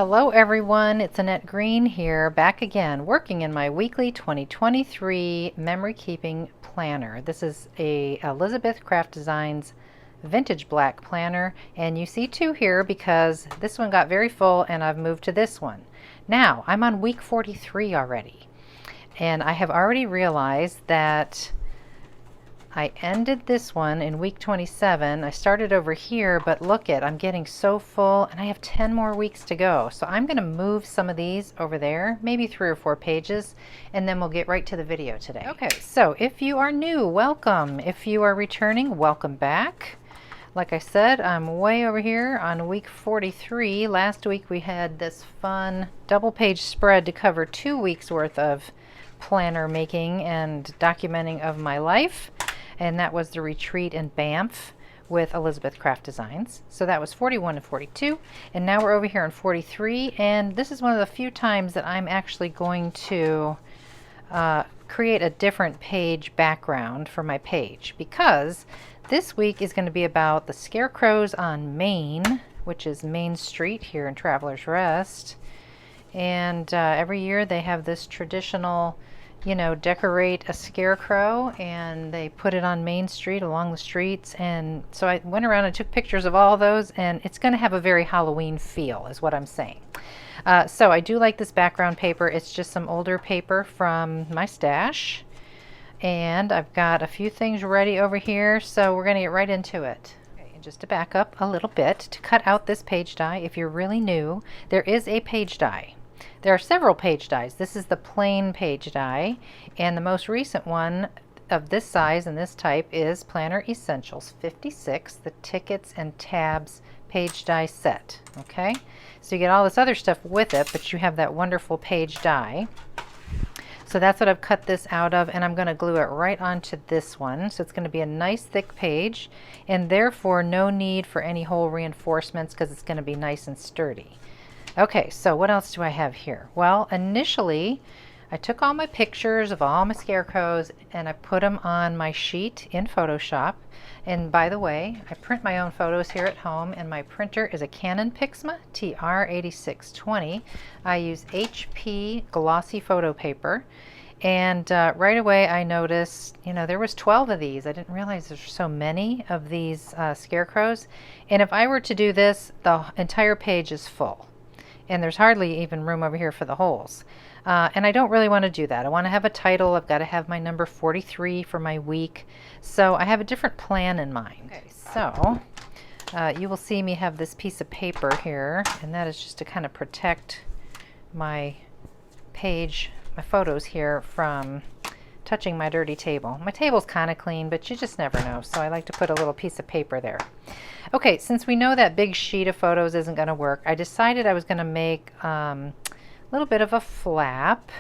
Hello everyone, it's Annette Green here, back again, working in my weekly 2023 memory keeping planner. This is a Elizabeth Craft Designs vintage black planner, and you see two here because this one got very full and I've moved to this one. Now, I'm on week 43 already, and I have already realized that I ended this one in week 27. I started over here, but look it, I'm getting so full and I have 10 more weeks to go. So I'm going to move some of these over there, maybe 3 or 4 pages, and then we'll get right to the video today. Okay, so if you are new, welcome. If you are returning, welcome back. Like I said, I'm way over here on week 43. Last week we had this fun double page spread to cover 2 weeks worth of planner making and documenting of my life. And that was the retreat in Banff with Elizabeth Craft Designs. So that was 41 and 42, and now we're over here on 43, and this is one of the few times that I'm actually going to create a different page background for my page, because this week is going to be about the Scarecrows on Main, which is Main Street here in Travelers Rest. And every year they have this traditional, you know, decorate a scarecrow, and they put it on Main Street along the streets. And so I went around and took pictures of all those, and it's going to have a very Halloween feel is what I'm saying. So I do like this background paper. It's just some older paper from my stash, and I've got a few things ready over here, so we're going to get right into it. Okay, and just to back up a little bit, to cut out this page die, if you're really new, there is a page die. There are several page dies. This is the plain page die, and the most recent one of this size and this type is Planner Essentials 56, the tickets and tabs page die set. Okay, so you get all this other stuff with it, but you have that wonderful page die. So that's what I've cut this out of, and I'm going to glue it right onto this one. So it's going to be a nice thick page, and therefore no need for any hole reinforcements because it's going to be nice and sturdy. Okay, so what else do I have here? Well, initially I took all my pictures of all my scarecrows and I put them on my sheet in Photoshop. And by the way, I print my own photos here at home, and my printer is a Canon Pixma TR8620. I use HP glossy photo paper, and right away I noticed, you know, there was 12 of these. I didn't realize there's so many of these scarecrows, and if I were to do this, the entire page is full. And there's hardly even room over here for the holes. And I don't really want to do that. I want to have a title. I've got to have my number 43 for my week. So I have a different plan in mind. Okay, so you will see me have this piece of paper here, and that is just to kind of protect my page, my photos here from touching my dirty table. My table's kind of clean, but you just never know. So I like to put a little piece of paper there. Okay, since we know that big sheet of photos isn't going to work, I decided I was going to make a little bit of a flap,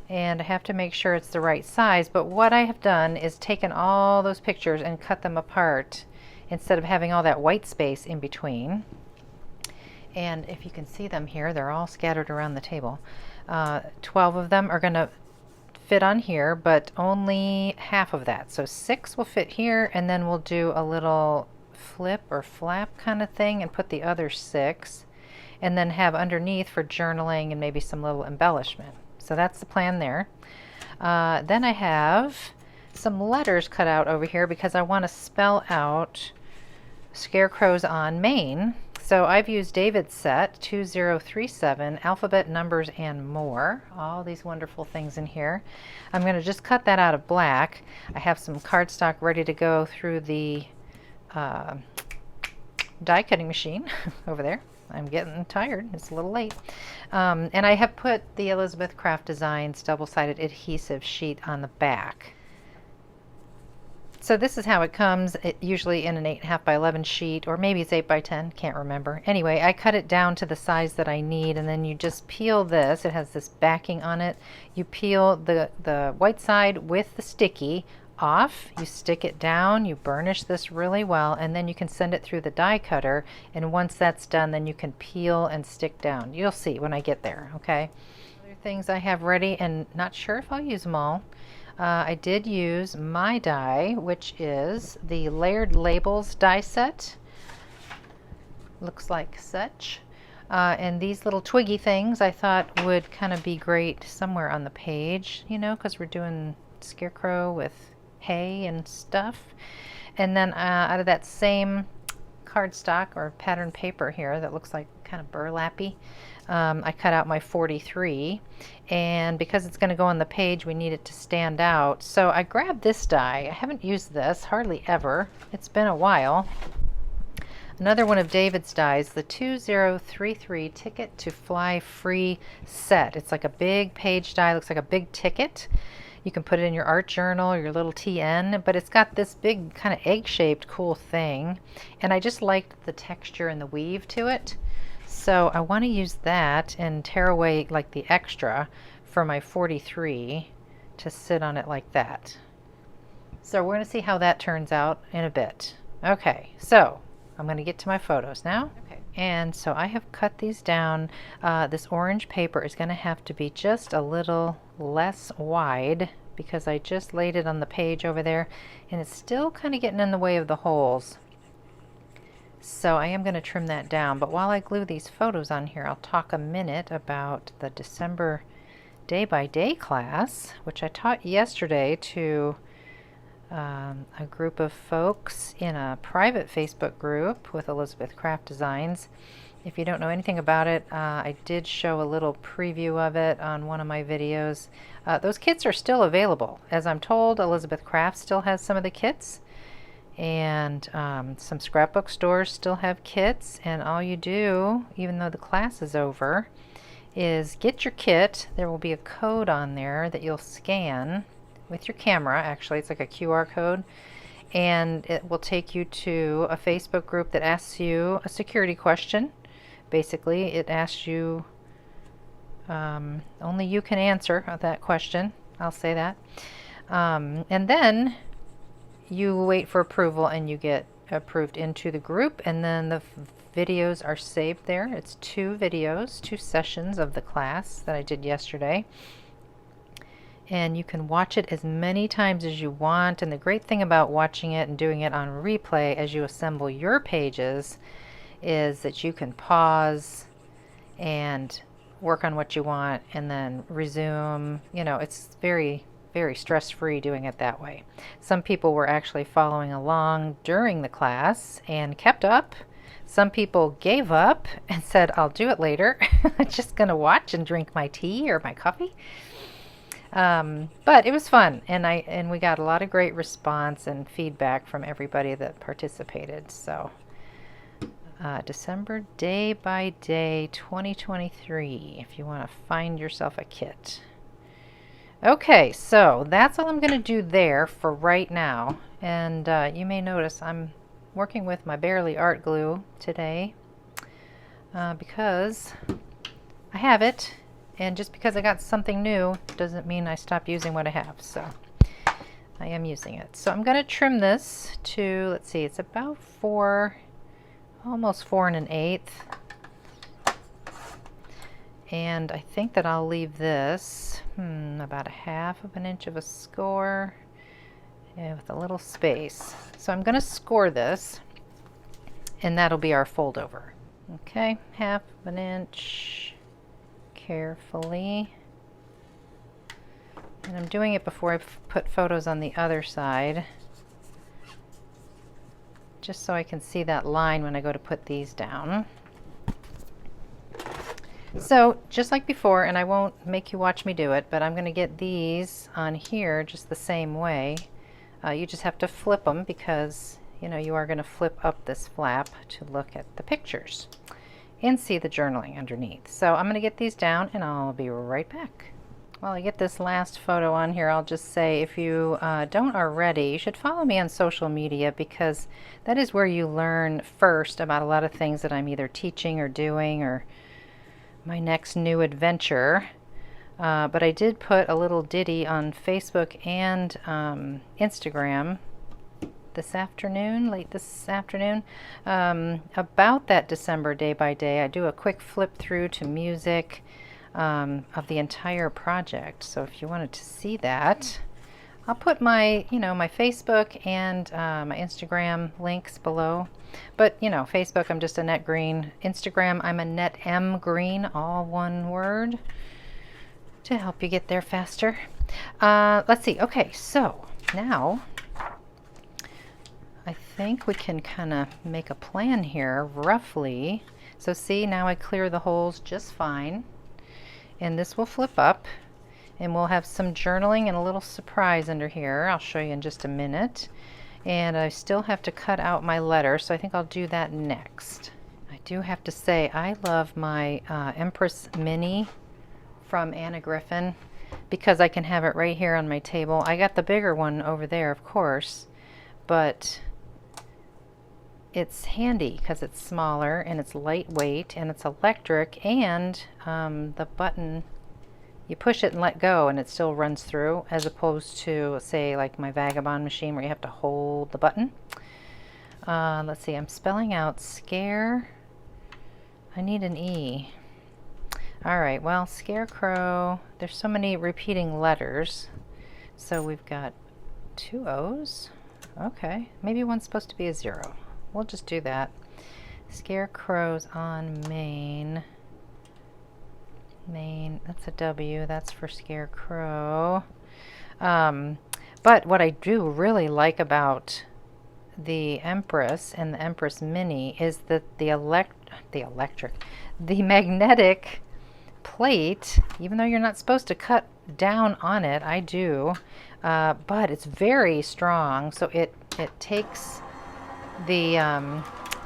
and I have to make sure it's the right size. But what I have done is taken all those pictures and cut them apart instead of having all that white space in between. And if you can see them here, they're all scattered around the table. 12 of them are going to fit on here, but only half of that. So 6 will fit here, and then we'll do a little flip or flap kind of thing and put the other 6, and then have underneath for journaling and maybe some little embellishment. So that's the plan there. Then I have some letters cut out over here because I want to spell out Scarecrows on Main. So I've used David's set 2037, alphabet, numbers, and more. All these wonderful things in here. I'm going to just cut that out of black. I have some cardstock ready to go through the die cutting machine over there. I'm getting tired. It's a little late. And I have put the Elizabeth Craft Designs double-sided adhesive sheet on the back. So this is how it comes, usually in an 8.5 by 11 sheet, or maybe it's 8 by 10, can't remember. Anyway, I cut it down to the size that I need, and then you just peel this. It has this backing on it. You peel the white side with the sticky off, you stick it down, you burnish this really well, and then you can send it through the die cutter, and once that's done, then you can peel and stick down. You'll see when I get there, okay? Other things I have ready, and not sure if I'll use them all. I did use my die, which is the Layered Labels die set. Looks like such. And these little twiggy things I thought would kind of be great somewhere on the page, you know, because we're doing Scarecrow with hay and stuff. And then out of that same cardstock or pattern paper here that looks like kind of burlappy, I cut out my 43, and because it's going to go on the page we need it to stand out. So I grabbed this die. I haven't used this hardly ever. It's been a while. Another one of David's dies, the 2033 Ticket to Fly Free set. It's like a big page die, looks like a big ticket. You can put it in your art journal or your little TN, but it's got this big kind of egg-shaped cool thing, and I just liked the texture and the weave to it. So I want to use that and tear away like the extra for my 43 to sit on it like that. So we're going to see how that turns out in a bit. Okay, so I'm going to get to my photos now. Okay. And so I have cut these down. This orange paper is going to have to be just a little less wide because I just laid it on the page over there and it's still kind of getting in the way of the holes. So I am going to trim that down, but while I glue these photos on here, I'll talk a minute about the December Day by Day class, which I taught yesterday to a group of folks in a private Facebook group with Elizabeth Craft Designs. If you don't know anything about it, I did show a little preview of it on one of my videos. Those kits are still available. As I'm told, Elizabeth Craft still has some of the kits, and some scrapbook stores still have kits, and all you do, even though the class is over, is get your kit. There will be a code on there that you'll scan with your camera. Actually, it's like a QR code, and it will take you to a Facebook group that asks you a security question. Basically, it asks you, only you can answer that question, I'll say that, and then you wait for approval and you get approved into the group, and then the videos are saved there. It's 2 videos, 2 sessions of the class that I did yesterday, and you can watch it as many times as you want. And the great thing about watching it and doing it on replay as you assemble your pages is that you can pause and work on what you want and then resume. You know, it's very stress-free doing it that way. Some people were actually following along during the class and kept up. Some people gave up and said, I'll do it later. I'm just gonna watch and drink my tea or my coffee. But it was fun, and we got a lot of great response and feedback from everybody that participated. So December Day by Day 2023, if you want to find yourself a kit. Okay, so that's all I'm going to do there for right now, and you may notice I'm working with my Barely Art glue today because I have it, and just because I got something new doesn't mean I stop using what I have, so I am using it. So I'm going to trim this to, let's see, it's about 4, almost 4 1/8. And I think that I'll leave this about 1/2 inch of a score with a little space. So I'm going to score this, and that'll be our fold over. Okay, 1/2 inch carefully. And I'm doing it before I put photos on the other side, just so I can see that line when I go to put these down. So just like before, and I won't make you watch me do it, but I'm going to get these on here just the same way. You just have to flip them because, you know, you are going to flip up this flap to look at the pictures and see the journaling underneath. So I'm going to get these down and I'll be right back. While I get this last photo on here, I'll just say, if you don't already, you should follow me on social media, because that is where you learn first about a lot of things that I'm either teaching or doing or my next new adventure. But I did put a little ditty on Facebook and Instagram this afternoon, late this afternoon, about that December Day by Day. I do a quick flip through to music of the entire project. So if you wanted to see that, I'll put my, my Facebook and my Instagram links below. But, Facebook, I'm just Annette Green. Instagram, I'm Annette M. Green, all one word, to help you get there faster. Let's see. Okay, so now I think we can kind of make a plan here, roughly. So see, now I clear the holes just fine. And this will flip up. And we'll have some journaling and a little surprise under here. I'll show you in just a minute. And I still have to cut out my letter, so I think I'll do that next. I do have to say, I love my Empress Mini from Anna Griffin because I can have it right here on my table. I got the bigger one over there, of course, but it's handy because it's smaller and it's lightweight and it's electric, and the button, you push it and let go and it still runs through, as opposed to, say, like my Vagabond machine where you have to hold the button. Let's see, I'm spelling out scare. I need an E. Alright, well, Scarecrow, there's so many repeating letters. So we've got 2 O's. Okay, maybe one's supposed to be a 0. We'll just do that. Scarecrows on Main. Main, that's a W, that's for Scarecrow. But what I do really like about the Empress and the Empress Mini is that the magnetic plate, even though you're not supposed to cut down on it, I do, but it's very strong, so it takes the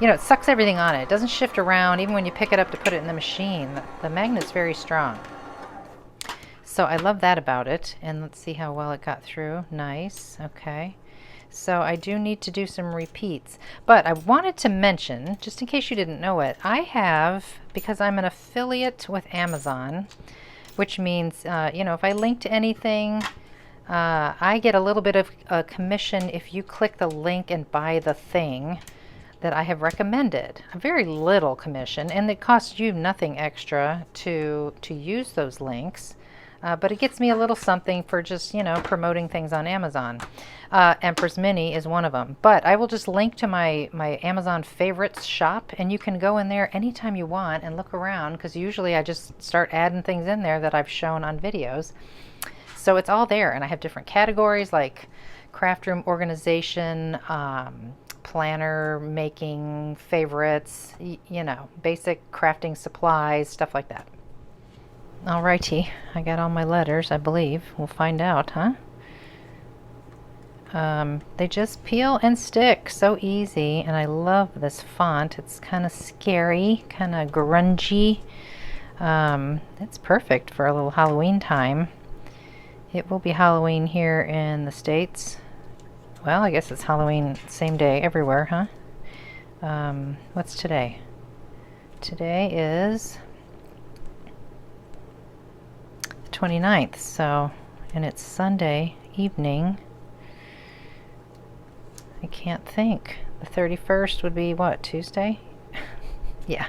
it sucks everything on it. It doesn't shift around even when you pick it up to put it in the machine. The magnet's very strong. So I love that about it. And let's see how well it got through. Nice. Okay. So I do need to do some repeats. But I wanted to mention, just in case you didn't know it, I have, because I'm an affiliate with Amazon, which means, if I link to anything, I get a little bit of a commission if you click the link and buy the thing that I have recommended. A very little commission, and it costs you nothing extra to use those links, but it gets me a little something for just promoting things on Amazon. Empress Mini is one of them, but I will just link to my Amazon favorites shop, and you can go in there anytime you want and look around, because usually I just start adding things in there that I've shown on videos. So it's all there, and I have different categories like craft room organization, planner making, favorites, basic crafting supplies, stuff like that. Alrighty, I got all my letters, I believe. We'll find out, huh? They just peel and stick so easy, and I love this font. It's kind of scary, kind of grungy. It's perfect for a little Halloween time. It will be Halloween here in the States. Well, I guess it's Halloween same day everywhere, huh? What's today? Today is the 29th, so, and it's Sunday evening. I can't think. The 31st would be what, Tuesday? Yeah.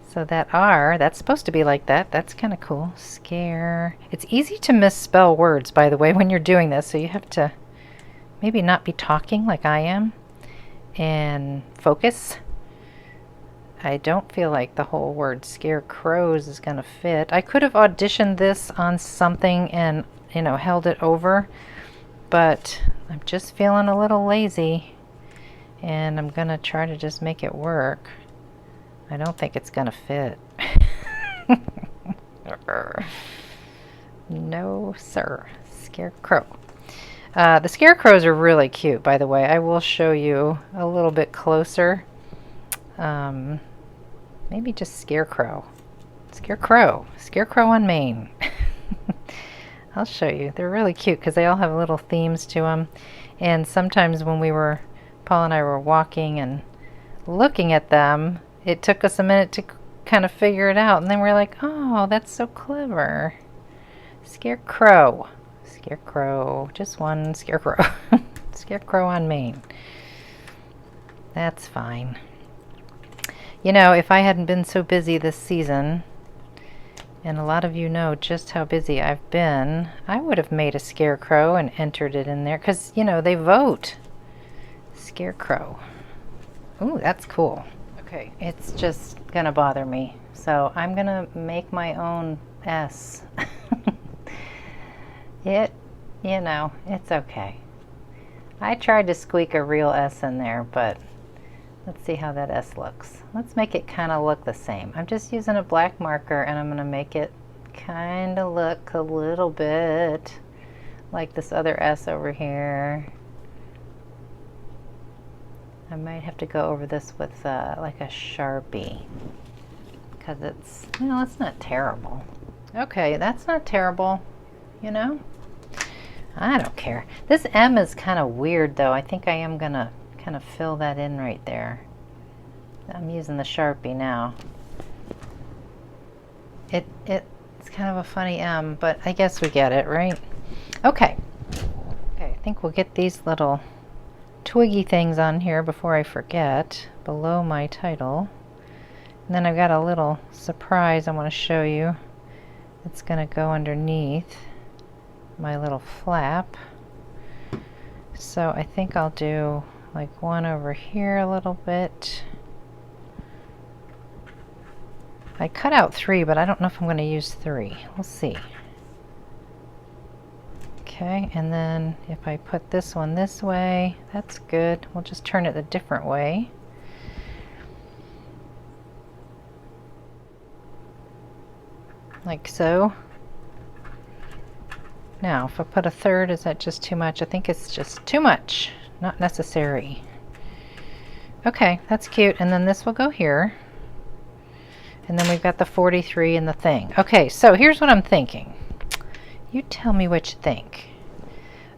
So that's supposed to be like that. That's kind of cool. Scare. It's easy to misspell words, by the way, when you're doing this, so you have to maybe not be talking like I am and focus. I don't feel like the whole word Scarecrows is going to fit. I could have auditioned this on something and, held it over, but I'm just feeling a little lazy, and I'm going to try to just make it work. I don't think it's going to fit. No, sir. Scarecrow. The Scarecrows are really cute, by the way. I will show you a little bit closer. Maybe just Scarecrow. Scarecrow on Main. I'll show you. They're really cute because they all have little themes to them. And sometimes when Paul and I were walking and looking at them, it took us a minute to kind of figure it out. And then we're like, oh, that's so clever. Scarecrow. Just one Scarecrow. Scarecrow on Main. That's fine. If I hadn't been so busy this season And a lot of you know just how busy I've been. I would have made a scarecrow and entered it in there because, you know, they vote. Scarecrow. Ooh, that's cool. Okay, it's just gonna bother me. So I'm gonna make my own S. You know, it's okay. I tried to squeak a real S in there, but let's see how that S looks. Let's make it kind of look the same. I'm just using a black marker and I'm going to make it kind of look a little bit like this other S over here. I might have to go over this with like a Sharpie because it's, you know, it's not terrible. Okay, that's not terrible, you know? I don't care. This M is kind of weird though. I think I am going to kind of fill that in right there. I'm using the Sharpie now. It's kind of a funny M, but I guess we get it, right? Okay. Okay, I think we'll get these little twiggy things on here before I forget, below my title. And then I've got a little surprise I want to show you. It's going to go underneath my little flap. So I think I'll do like one over here a little bit. I cut out 3, but I don't know if I'm going to use 3. We'll see. Okay, and then if I put this one this way, that's good. We'll just turn it a different way. Like so. Now, if I put a 3rd, is that just too much? I think it's just too much. Not necessary. Okay, that's cute. And then this will go here. And then we've got the 43 and the thing. Okay, so here's what I'm thinking. You tell me what you think.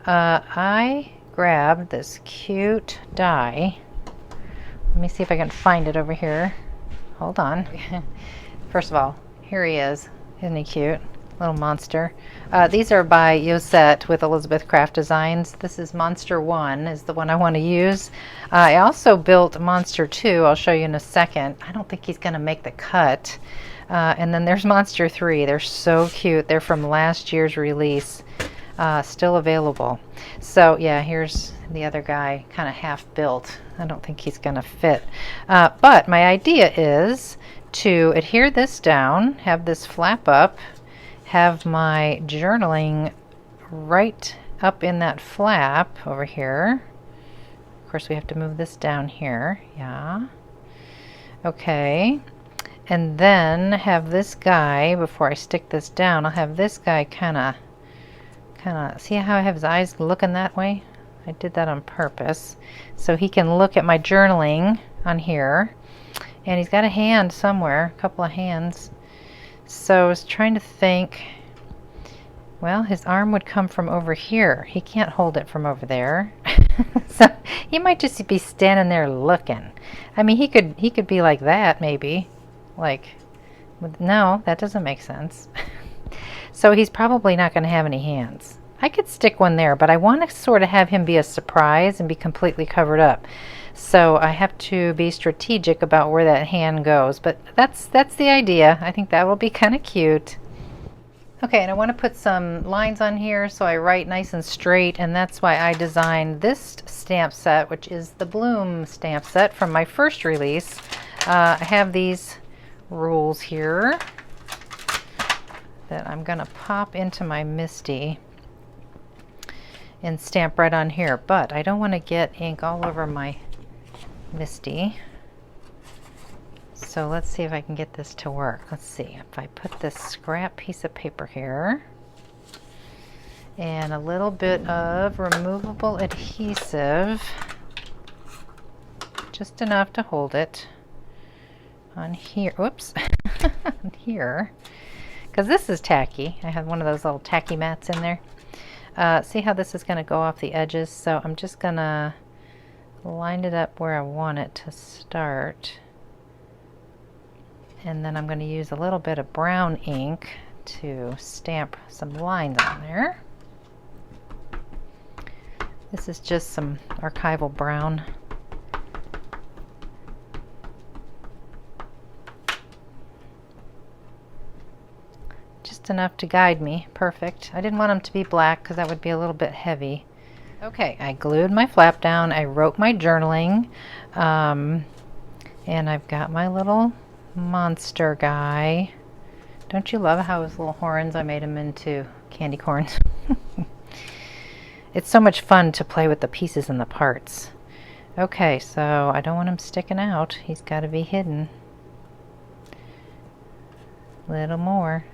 I grabbed this cute die. Let me see if I can find it over here. Hold on. First of all, here he is. Isn't he cute? Little monster. These are by Yosette with Elizabeth Craft Designs. This is Monster 1 is the one I want to use. I also built Monster 2. I'll show you in a second. I don't think he's going to make the cut. And then there's Monster 3. They're so cute. They're from last year's release. Still available. So yeah, here's the other guy kind of half built. I don't think he's going to fit. But my idea is to adhere this down, have this flap up, have my journaling right up in that flap over here. Of course, we have to move this down here. Yeah. Okay. And then have this guy, before I stick this down, I'll have this guy kind of, see how I have his eyes looking that way? I did that on purpose. So he can look at my journaling on here. And he's got a hand somewhere, a couple of hands. So I was trying to think, well, his arm would come from over here. He can't hold it from over there. So he might just be standing there looking. I mean, he could be like that maybe. Like, no, that doesn't make sense. So he's probably not going to have any hands. I could stick one there, but I want to sort of have him be a surprise and be completely covered up. So I have to be strategic about where that hand goes, but that's the idea. I think that will be kind of cute. Okay, and I want to put some lines on here so I write nice and straight, and that's why I designed this stamp set, which is the Bloom stamp set from my first release. I have these rules here that I'm going to pop into my Misty and stamp right on here, but I don't want to get ink all over my Misty. So let's see if I can get this to work. Let's see if I put this scrap piece of paper here and a little bit of removable adhesive, just enough to hold it on here. Whoops. On here, because this is tacky. I have one of those little tacky mats in there. See how this is going to go off the edges? So I'm just going to line it up where I want it to start. And then I'm going to use a little bit of brown ink to stamp some lines on there. This is just some archival brown. just enough to guide me. Perfect. I didn't want them to be black because that would be a little bit heavy. Okay, I glued my flap down. I wrote my journaling. And I've got my little monster guy. Don't you love how his little horns, I made him into candy corns? It's so much fun to play with the pieces and the parts. Okay, so I don't want him sticking out. He's got to be hidden. Little more.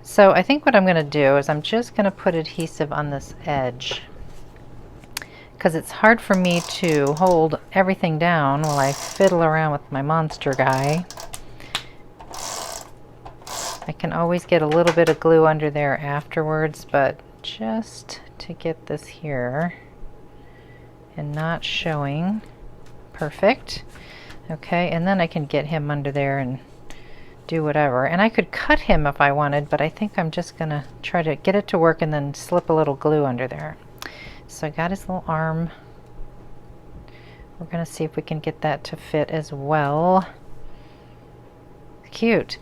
So I think what I'm going to do is I'm just going to put adhesive on this edge, because it's hard for me to hold everything down while I fiddle around with my monster guy. I can always get a little bit of glue under there afterwards, but just to get this here and not showing. Perfect. Okay, and then I can get him under there and do whatever. And I could cut him if I wanted, but I think I'm just gonna try to get it to work and then slip a little glue under there. So I got his little arm. We're gonna see if we can get that to fit as well. Cute.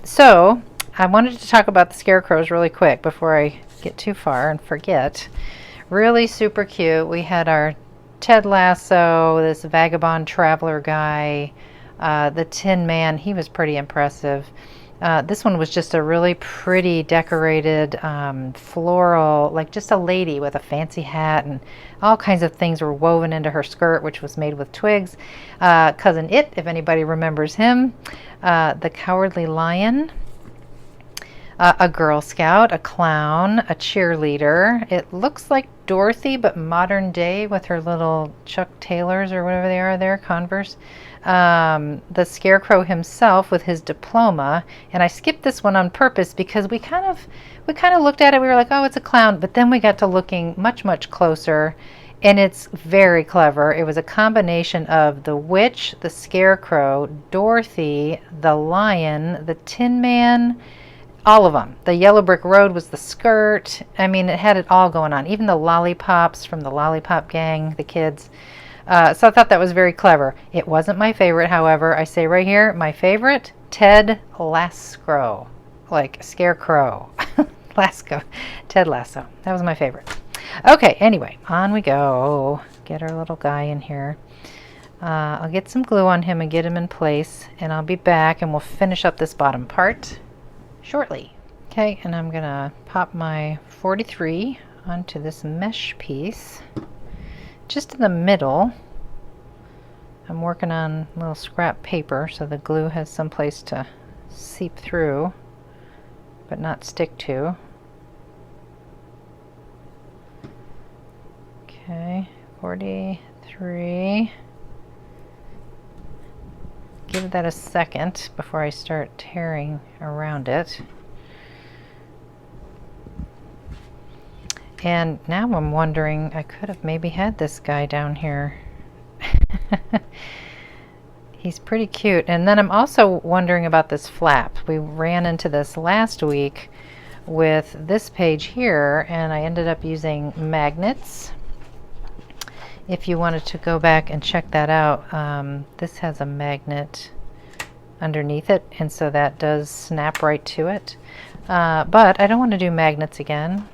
So I wanted to talk about the Scarecrows really quick before I get too far and forget. Really super cute. We had our Ted Lasso, this vagabond traveler guy, the Tin Man. He was pretty impressive. This one was just a really pretty decorated floral, like just a lady with a fancy hat, and all kinds of things were woven into her skirt, which was made with twigs. Cousin It, if anybody remembers him, the Cowardly Lion, a Girl Scout, a clown, a cheerleader. It looks like Dorothy, but modern day with her little Chuck Taylors or whatever they are there, Converse. The Scarecrow himself with his diploma, and I skipped this one on purpose because we kind of looked at it. We were like, oh, it's a clown, but then we got to looking much closer, and it's very clever. It was a combination of the witch, the Scarecrow, Dorothy, the lion, the Tin Man, all of them. The Yellow Brick Road was the skirt. I mean, it had it all going on. Even the lollipops from the Lollipop Gang, the kids. So I thought that was very clever. It wasn't my favorite, however. I say right here, my favorite, Ted Lasso. Like Scarecrow. Lasco. Ted Lasso. That was my favorite. Okay, anyway, on we go. Get our little guy in here. I'll get some glue on him and get him in place, and I'll be back and we'll finish up this bottom part shortly. Okay, and I'm gonna pop my 43 onto this mesh piece. Just in the middle, I'm working on a little scrap paper so the glue has some place to seep through but not stick to. Okay, 43. Give that a second before I start tearing around it. And now I'm wondering, I could have maybe had this guy down here. He's pretty cute. And then I'm also wondering about this flap. We ran into this last week with this page here, and I ended up using magnets. If you wanted to go back and check that out, this has a magnet underneath it, and so that does snap right to it. But I don't want to do magnets again.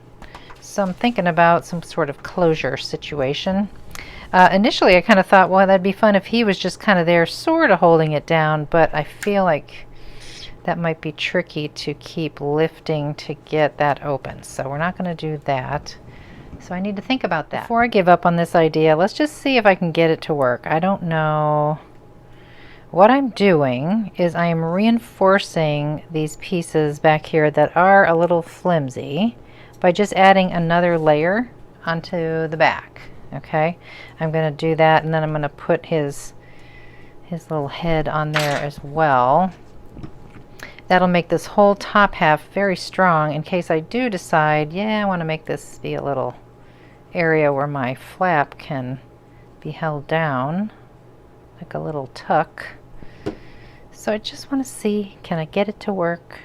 So I'm thinking about some sort of closure situation. Initially I kind of thought, well, that'd be fun if he was just kind of there sort of holding it down, but I feel like that might be tricky to keep lifting to get that open. So we're not going to do that. So I need to think about that. Before I give up on this idea, let's just see if I can get it to work. I don't know. What I'm doing is I am reinforcing these pieces back here that are a little flimsy by just adding another layer onto the back. Okay, I'm going to do that, and then I'm going to put his little head on there as well. That'll make this whole top half very strong in case I do decide, yeah, I want to make this be a little area where my flap can be held down, like a little tuck. So I just want to see, can I get it to work?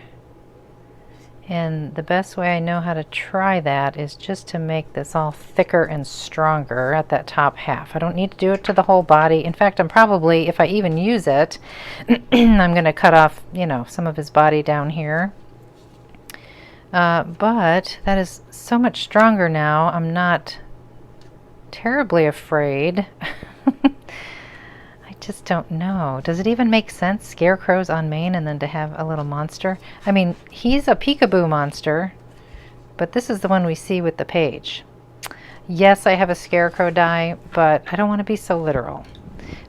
And the best way I know how to try that is just to make this all thicker and stronger at that top half. I don't need to do it to the whole body. In fact, I'm probably, if I even use it, I'm going to cut off, you know, some of his body down here. But that is so much stronger now. I'm not terribly afraid. I just don't know. Does it even make sense? Scarecrows on Maine and then to have a little monster? I mean, he's a peekaboo monster, but this is the one we see with the page. Yes, I have a scarecrow die, but I don't want to be so literal.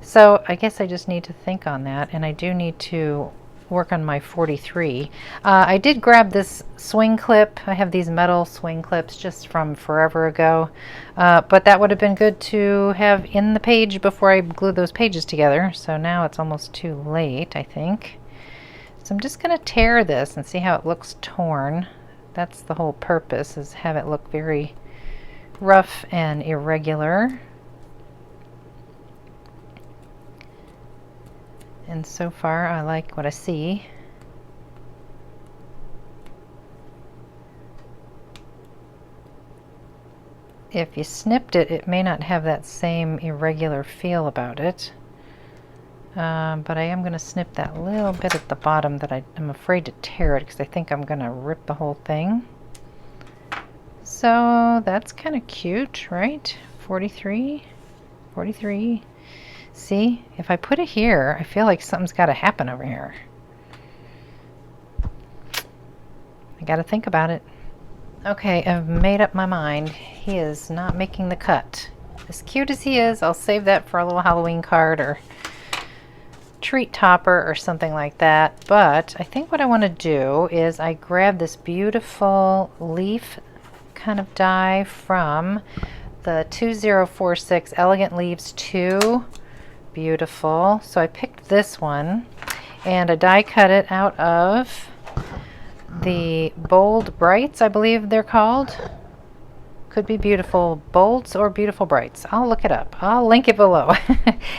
So I guess I just need to think on that, and I do need to work on my 43. I did grab this swing clip. I have these metal swing clips just from forever ago, but that would have been good to have in the page before I glued those pages together. So now it's almost too late, I think. So I'm just going to tear this and see how it looks torn. That's the whole purpose, is have it look very rough and irregular. And so far I like what I see. If you snipped it, it may not have that same irregular feel about it. But I am going to snip that little bit at the bottom that I'm afraid to tear it because I think I'm going to rip the whole thing. So that's kind of cute, right? 43, 43. See, if I put it here, I feel like something's got to happen over here. I got to think about it. Okay, I've made up my mind. He is not making the cut. As cute as he is, I'll save that for a little Halloween card or treat topper or something like that. But I think what I want to do is I grab this beautiful leaf kind of die from the 2046 Elegant Leaves 2. Beautiful. So I picked this one and I die cut it out of the Bold Brights, I believe they're called. Could be Beautiful Bolds or Beautiful Brights. I'll look it up. I'll link it below.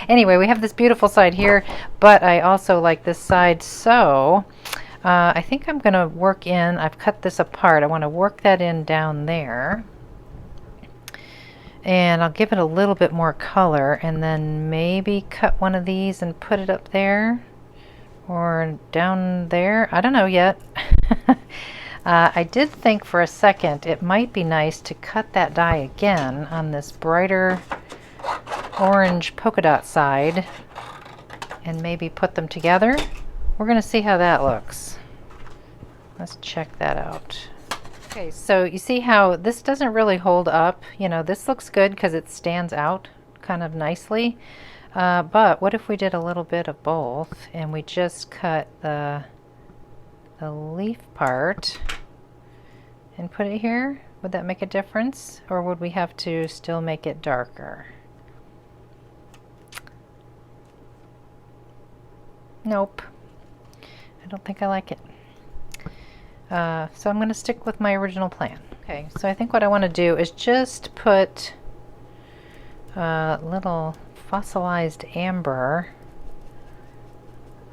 Anyway, we have this beautiful side here, but I also like this side, so I think I'm going to work in, I've cut this apart, I want to work that in down there. And I'll give it a little bit more color and then maybe cut one of these and put it up there or down there. I don't know yet. I did think for a second it might be nice to cut that die again on this brighter orange polka dot side and maybe put them together. We're going to see how that looks. Let's check that out. Okay, so you see how this doesn't really hold up. You know, this looks good because it stands out kind of nicely. But what if we did a little bit of both and we just cut the leaf part and put it here? Would that make a difference? Or would we have to still make it darker? Nope. I don't think I like it. So I'm going to stick with my original plan. Okay, so I think what I want to do is just put little fossilized amber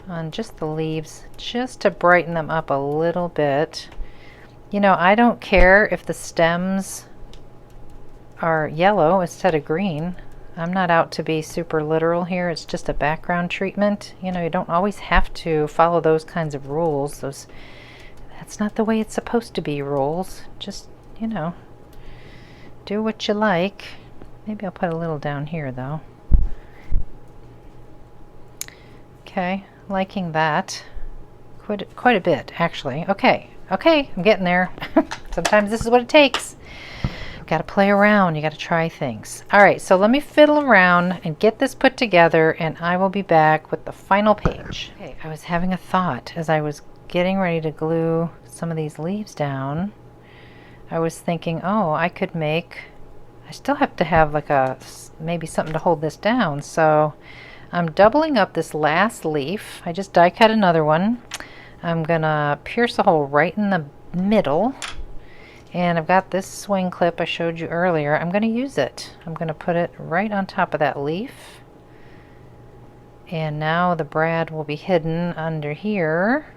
on just the leaves, just to brighten them up a little bit. You know, I don't care if the stems are yellow instead of green. I'm not out to be super literal here. It's just a background treatment. You know, you don't always have to follow those kinds of rules. That's not the way it's supposed to be, rules. Just, you know, do what you like. Maybe I'll put a little down here though. Okay, liking that. Quite a bit, actually. Okay, I'm getting there. Sometimes this is what it takes. Got to play around. You got to try things. All right, so let me fiddle around and get this put together, and I will be back with the final page. Okay, I was having a thought as I was getting ready to glue some of these leaves down. I was thinking, oh, I still have to have like maybe something to hold this down. So I'm doubling up this last leaf. I just die cut another one. I'm gonna pierce a hole right in the middle. And I've got this swing clip I showed you earlier. I'm gonna use it. I'm gonna put it right on top of that leaf. And now the brad will be hidden under here.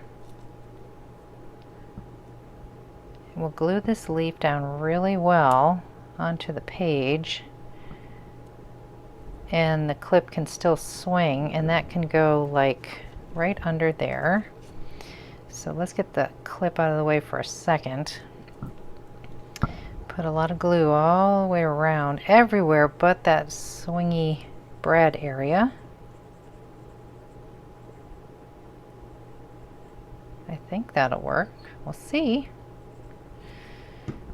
We'll glue this leaf down really well onto the page, and the clip can still swing, and that can go like right under there. So let's get the clip out of the way for a second. Put a lot of glue all the way around, everywhere but that swingy brad area. I think that'll work. We'll see.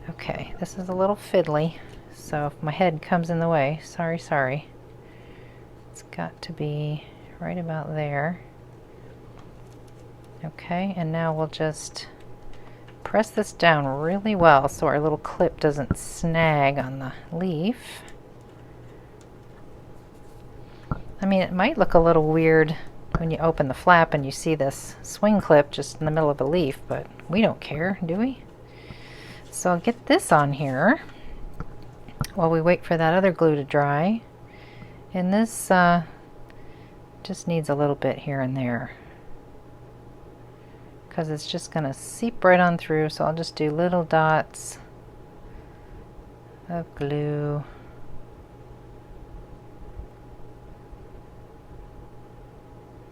Okay, this is a little fiddly, so if my head comes in the way, sorry. It's got to be right about there. Okay, and now we'll just press this down really well so our little clip doesn't snag on the leaf. I mean, it might look a little weird when you open the flap and you see this swing clip just in the middle of a leaf, but we don't care, do we? So I'll get this on here while we wait for that other glue to dry. And this just needs a little bit here and there because it's just going to seep right on through, so I'll just do little dots of glue.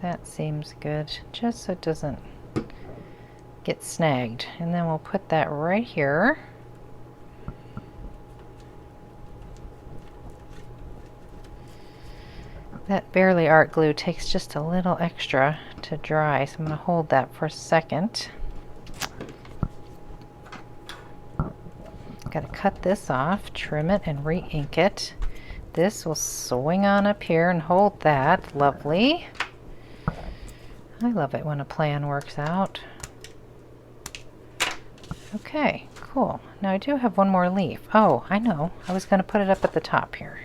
That seems good, just so it doesn't get snagged. And then we'll put that right here. That Barely Art glue takes just a little extra to dry, so I'm going to hold that for a second. Got to cut this off, trim it, and re-ink it. This will swing on up here and hold that. Lovely. I love it when a plan works out. Okay, cool. Now I do have one more leaf. Oh, I know. I was going to put it up at the top here.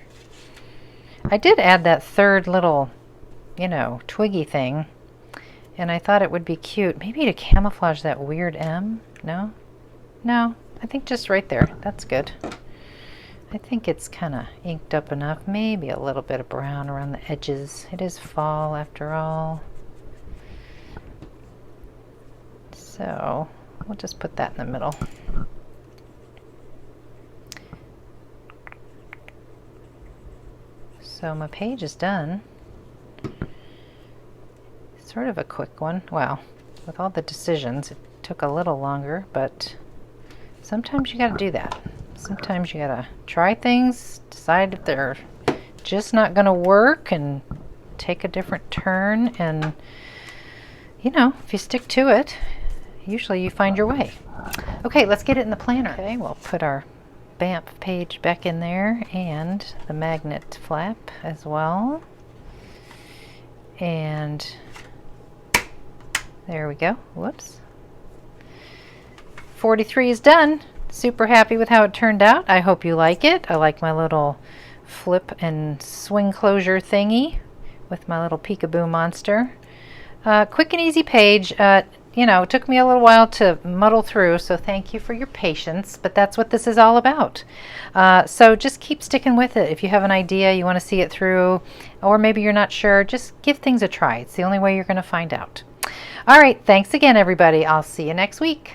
I did add that third little, you know, twiggy thing, and I thought it would be cute. Maybe to camouflage that weird M? No? No, I think just right there. That's good. I think it's kind of inked up enough. Maybe a little bit of brown around the edges. It is fall after all. So we'll just put that in the middle. So my page is done. Sort of a quick one. Well, with all the decisions, it took a little longer, but sometimes you gotta do that. Sometimes you gotta try things, decide if they're just not gonna work, and take a different turn, and you know, if you stick to it, usually you find your way. Okay, let's get it in the planner. Okay, we'll put our BAMP page back in there and the magnet flap as well. And there we go. Whoops. 43 is done. Super happy with how it turned out. I hope you like it. I like my little flip and swing closure thingy with my little peekaboo monster. Quick and easy page. You know, it took me a little while to muddle through, so thank you for your patience, but that's what this is all about. So just keep sticking with it. If you have an idea, you want to see it through, or maybe you're not sure, just give things a try. It's the only way you're going to find out. All right, thanks again, everybody. I'll see you next week.